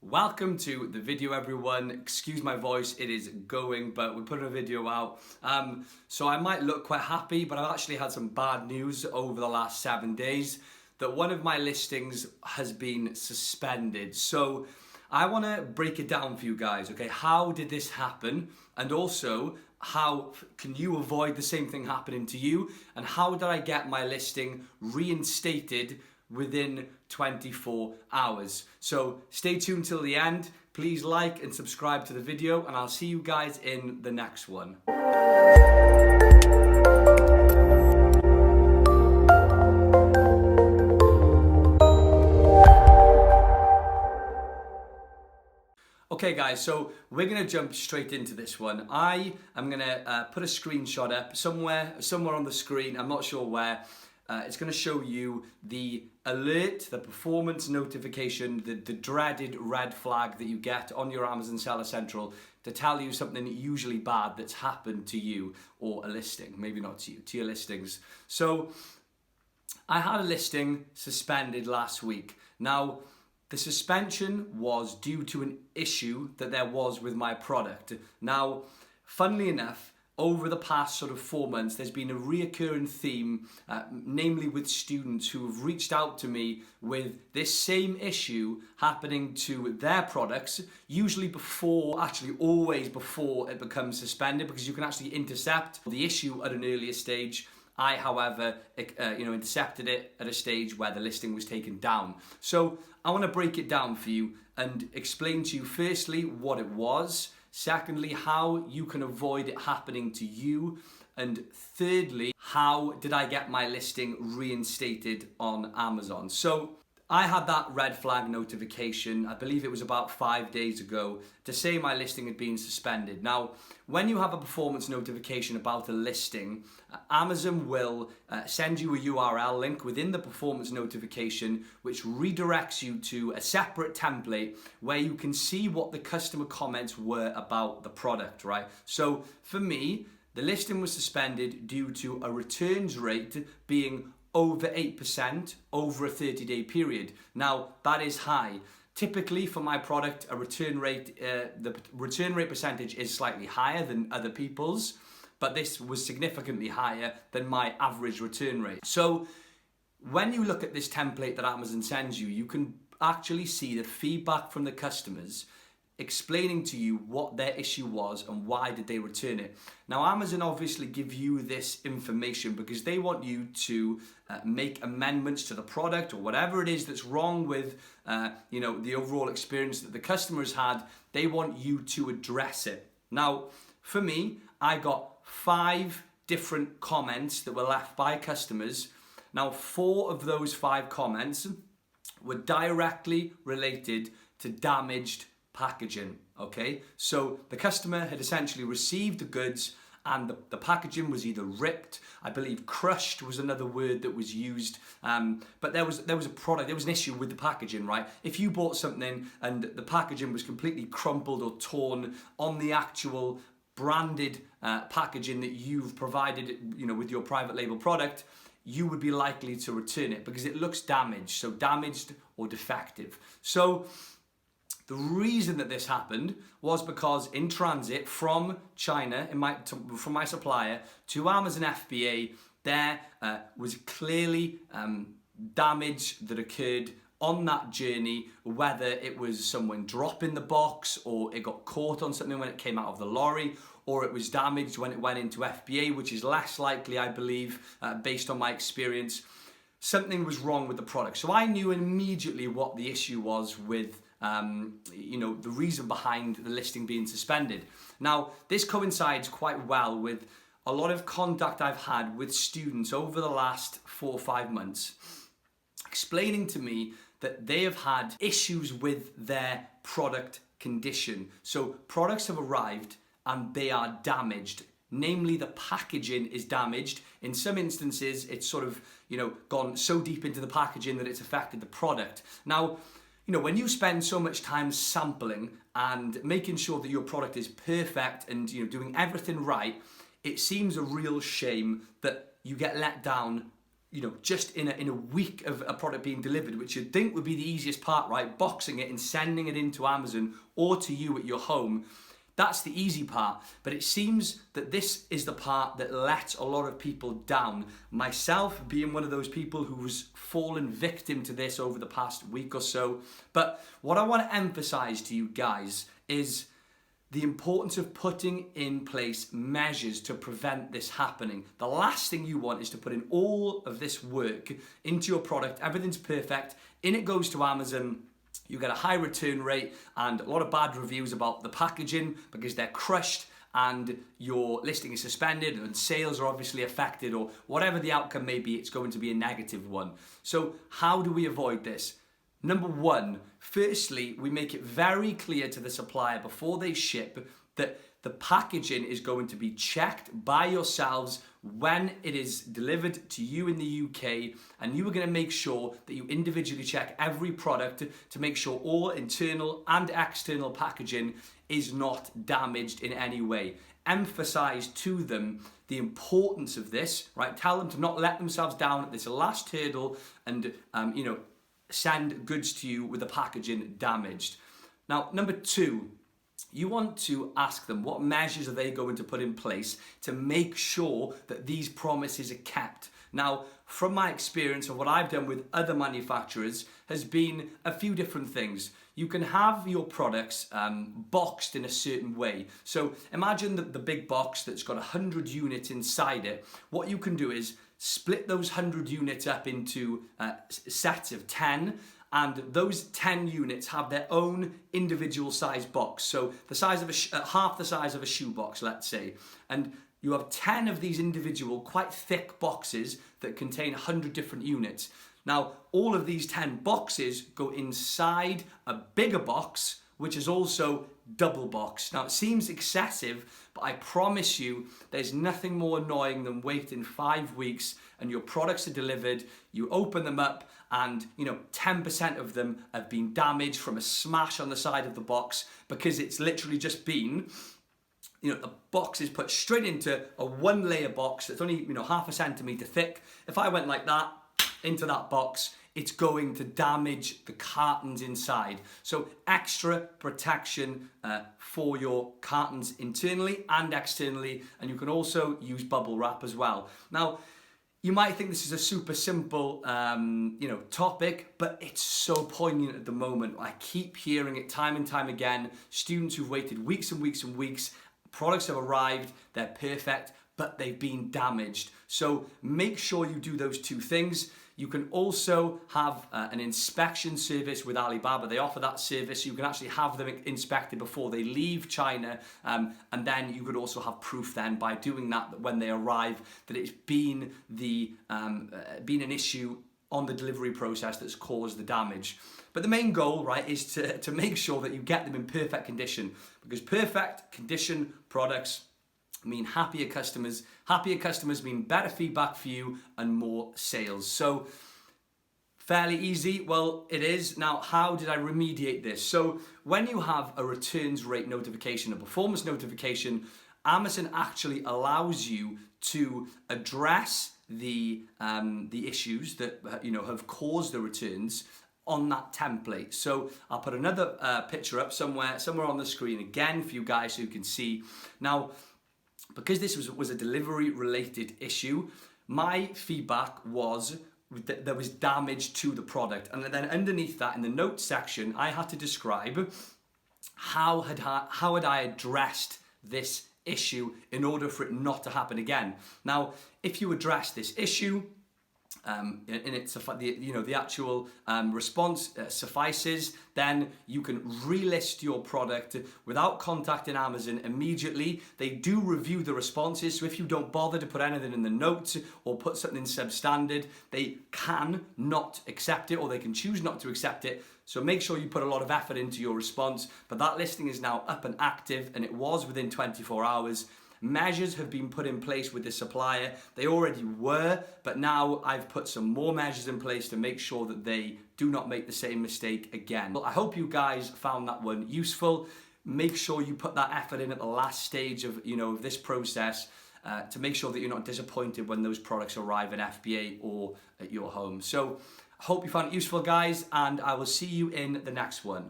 Welcome to the video, everyone. Excuse my voice, it is going, but we're putting a video out. So I might look quite happy, but I've actually had some bad news over the last 7 days that one of my listings has been suspended. So I want to break it down for you guys, okay? How did this happen? And also, how can you avoid the same thing happening to you? And how did I get my listing reinstated within 24 hours? So stay tuned till the end. Please like and subscribe to the video, and I'll see you guys in the next one. Okay guys, so we're going to jump straight into this one. I am going to put a screenshot up somewhere on the screen, I'm not sure where. It's going to show you the alert, the performance notification, the dreaded red flag that you get on your Amazon Seller Central to tell you something usually bad that's happened to you or a listing. Maybe not to you, to your listings. So I had a listing suspended last week. Now, the suspension was due to an issue that there was with my product. Now, funnily enough, over the past sort of 4 months, there's been a reoccurring theme, namely with students who have reached out to me with this same issue happening to their products, usually before, actually always before it becomes suspended, because you can actually intercept the issue at an earlier stage. I, however, intercepted it at a stage where the listing was taken down. So I want to break it down for you and explain to you firstly what it was, secondly how you can avoid it happening to you, and thirdly, how did I get my listing reinstated on Amazon. So I had that red flag notification, I believe it was about 5 days ago, to say my listing had been suspended. Now, when you have a performance notification about a listing, Amazon will send you a URL link within the performance notification, which redirects you to a separate template where you can see what the customer comments were about the product, right? So for me, the listing was suspended due to a returns rate being over 8% over a 30-day period. Now, that is high. Typically for my product, the return rate percentage is slightly higher than other people's, but this was significantly higher than my average return rate. So when you look at this template that Amazon sends you, you can actually see the feedback from the customers explaining to you what their issue was and why did they return it. Now, Amazon obviously give you this information because they want you to make amendments to the product or whatever it is that's wrong with the overall experience that the customers had. They want you to address it. Now, for me, I got 5 different comments that were left by customers. Now, 4 of those 5 comments were directly related to damaged packaging, okay? So the customer had essentially received the goods and the packaging was either ripped, I believe crushed was another word that was used, but there was an issue with the packaging, right? If you bought something and the packaging was completely crumpled or torn on the actual branded packaging that you've provided, with your private label product, you would be likely to return it because it looks damaged, so damaged or defective. So the reason that this happened was because in transit from China, from my supplier to Amazon FBA, there was clearly damage that occurred on that journey, whether it was someone dropping the box or it got caught on something when it came out of the lorry, or it was damaged when it went into FBA, which is less likely, I believe, based on my experience. Something was wrong with the product. So I knew immediately what the issue was with the reason behind the listing being suspended. Now, this coincides quite well with a lot of contact I've had with students over the last 4 or 5 months, explaining to me that they have had issues with their product condition. So products have arrived and they are damaged. Namely, the packaging is damaged. In some instances, it's sort of, gone so deep into the packaging that it's affected the product. Now, when you spend so much time sampling and making sure that your product is perfect and doing everything right, it seems a real shame that you get let down just in a week of a product being delivered, which you'd think would be the easiest part, right? Boxing it and sending it into Amazon or to you at your home. That's the easy part, but it seems that this is the part that lets a lot of people down. Myself being one of those people who's fallen victim to this over the past week or so. But what I want to emphasize to you guys is the importance of putting in place measures to prevent this happening. The last thing you want is to put in all of this work into your product. Everything's perfect. In it goes to Amazon. You get a high return rate and a lot of bad reviews about the packaging because they're crushed and your listing is suspended and sales are obviously affected, or whatever the outcome may be, it's going to be a negative one. So how do we avoid this? Number one, firstly, we make it very clear to the supplier before they ship that the packaging is going to be checked by yourselves when it is delivered to you in the UK, and you are going to make sure that you individually check every product to make sure all internal and external packaging is not damaged in any way. Emphasize to them the importance of this, right? Tell them to not let themselves down at this last hurdle and, send goods to you with the packaging damaged. Now, number two, you want to ask them what measures are they going to put in place to make sure that these promises are kept. Now, from my experience of what I've done with other manufacturers has been a few different things. You can have your products boxed in a certain way. So imagine the big box that's got 100 units inside it. What you can do is split those 100 units up into sets of 10, and those 10 units have their own individual size box. So the size of half the size of a shoebox, let's say. And you have 10 of these individual, quite thick boxes that contain 100 different units. Now, all of these 10 boxes go inside a bigger box, which is also double boxed. Now, it seems excessive, but I promise you there's nothing more annoying than waiting 5 weeks and your products are delivered, you open them up, and 10% of them have been damaged from a smash on the side of the box because it's literally just been, the box is put straight into a one layer box that's only half a centimeter thick. If I went like that into that box, it's going to damage the cartons inside. So extra protection for your cartons internally and externally, and you can also use bubble wrap as well. Now, you might think this is a super simple, topic, but it's so poignant at the moment. I keep hearing it time and time again. Students who've waited weeks and weeks and weeks, products have arrived, they're perfect, but they've been damaged. So make sure you do those two things. You can also have an inspection service with Alibaba. They offer that service. You can actually have them inspected before they leave China. And then you could also have proof then by doing that when they arrive that it's been an issue on the delivery process that's caused the damage. But the main goal, right, is to make sure that you get them in perfect condition, because perfect condition products mean happier customers. Happier customers mean better feedback for you and more sales. So fairly easy. Well, it is. Now, how did I remediate this? So when you have a returns rate notification, a performance notification, Amazon actually allows you to address the issues that have caused the returns on that template. So I'll put another picture up somewhere on the screen again for you guys so you can see. Now, because this was a delivery related issue, my feedback was that there was damage to the product. And then underneath that, in the notes section, I had to describe how had I addressed this issue in order for it not to happen again. Now, if you address this issue, and it's the actual response suffices, then you can relist your product without contacting Amazon immediately. They do review the responses, so if you don't bother to put anything in the notes or put something in substandard, they can not accept it, or they can choose not to accept it. So make sure you put a lot of effort into your response. But that listing is now up and active, and it was within 24 hours. Measures have been put in place with the supplier. They already were, but now I've put some more measures in place to make sure that they do not make the same mistake again. Well, I hope you guys found that one useful. Make sure you put that effort in at the last stage of this process. to make sure that you're not disappointed when those products arrive in FBA or at your home. So I hope you found it useful, guys, and I will see you in the next one.